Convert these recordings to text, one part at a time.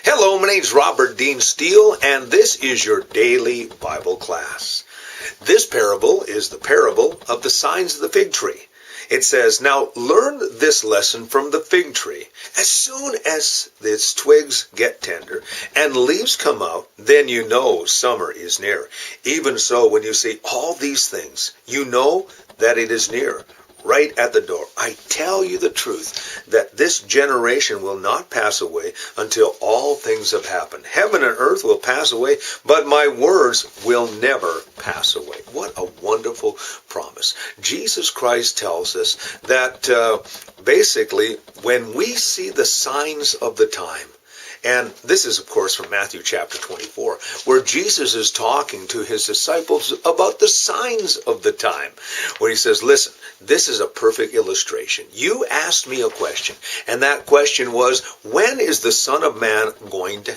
Hello, my name's Robert Dean Steele, and this is your daily Bible class. This parable is the parable of the signs of the fig tree. It says, "Now learn this lesson from the fig tree. As soon as its twigs get tender and leaves come out, then you know summer is near. Even so, when you see all these things, you know that it is near, right at the door. I tell you the truth, that this generation will not pass away until all things have happened. Heaven and earth will pass away, but my words will never pass away." What a wonderful promise. Jesus Christ tells us that basically when we see the signs of the time, and this is, of course, from Matthew chapter 24, where Jesus is talking to his disciples about the signs of the time, where he says, listen, this is a perfect illustration. You asked me a question, and that question was, when is the Son of Man going to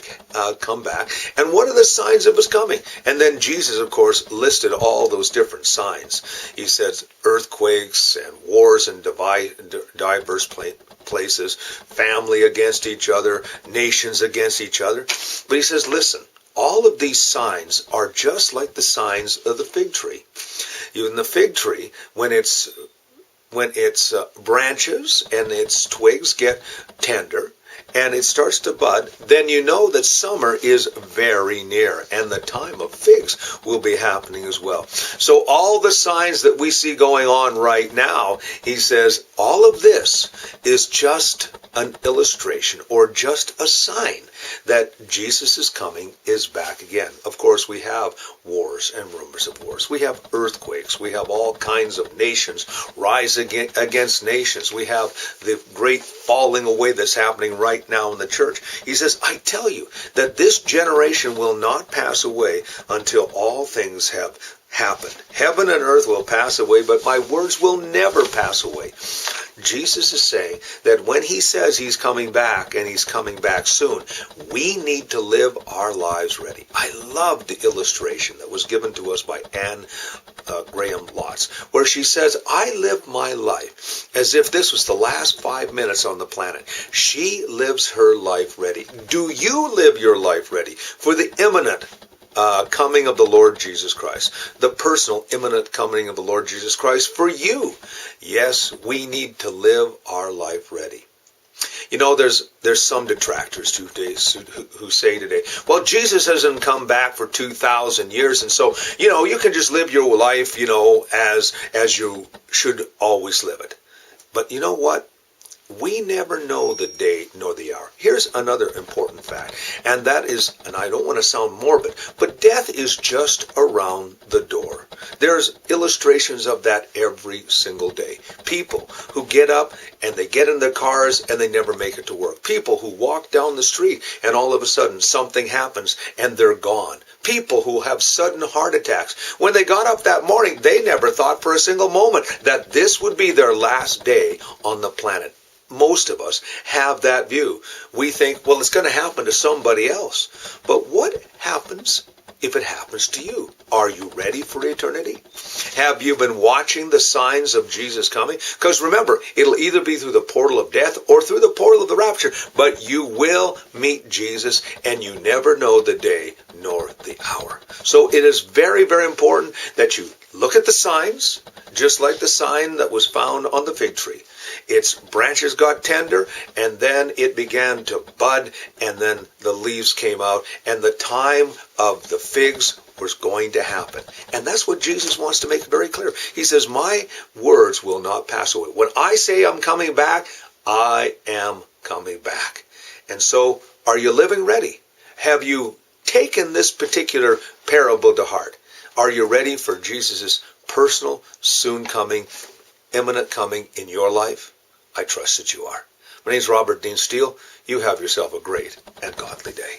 come back, and what are the signs of his coming? And then Jesus, of course, listed all those different signs. He says earthquakes and wars in diverse places, family against each other, nations against each other. But he says, listen, all of these signs are just like the signs of the fig tree. In the fig tree, when its branches and its twigs get tender and it starts to bud, then you know that summer is very near, and the time of figs will be happening as well. So all the signs that we see going on right now, he says, all of this is just an illustration or just a sign that Jesus' coming is back again. Of course, we have wars and rumors of wars. We have earthquakes. We have all kinds of nations rise against nations. We have the great falling away that's happening right now in the church. He says, I tell you that this generation will not pass away until all things have happened. Heaven and earth will pass away, but my words will never pass away. Jesus is saying that when he says he's coming back, and he's coming back soon, we need to live our lives ready. I love the illustration that was given to us by Anne Graham Lotz, where she says, I live my life as if this was the last 5 minutes on the planet. She lives her life ready. Do you live your life ready for the imminent coming of the Lord Jesus Christ, the personal imminent coming of the Lord Jesus Christ for you? Yes, we need to live our life ready. You know, there's some detractors who say today, well, Jesus hasn't come back for 2,000 years, and so, you can just live your life, as you should always live it. But you know what? We never know the day nor the hour. Here's another important fact, and that is, and I don't want to sound morbid, but death is just around the door. There's illustrations of that every single day. People who get up and they get in their cars and they never make it to work. People who walk down the street and all of a sudden something happens and they're gone. People who have sudden heart attacks. When they got up that morning, they never thought for a single moment that this would be their last day on the planet. Most of us have that view. We think, well, it's going to happen to somebody else. But what happens if it happens to you? Are you ready for eternity? Have you been watching the signs of Jesus coming? Because remember, it'll either be through the portal of death or through the portal of the rapture. But you will meet Jesus, and you never know the day nor the hour. So it is very, very important that you look at the signs, just like the sign that was found on the fig tree. Its branches got tender, and then it began to bud, and then the leaves came out, and the time of the figs was going to happen. And that's what Jesus wants to make very clear. He says, my words will not pass away. When I say I'm coming back, I am coming back. And so, are you living ready? Have you taken this particular parable to heart? Are you ready for Jesus' personal, soon coming, imminent coming in your life? I trust that you are. My name is Robert Dean Steele. You have yourself a great and godly day.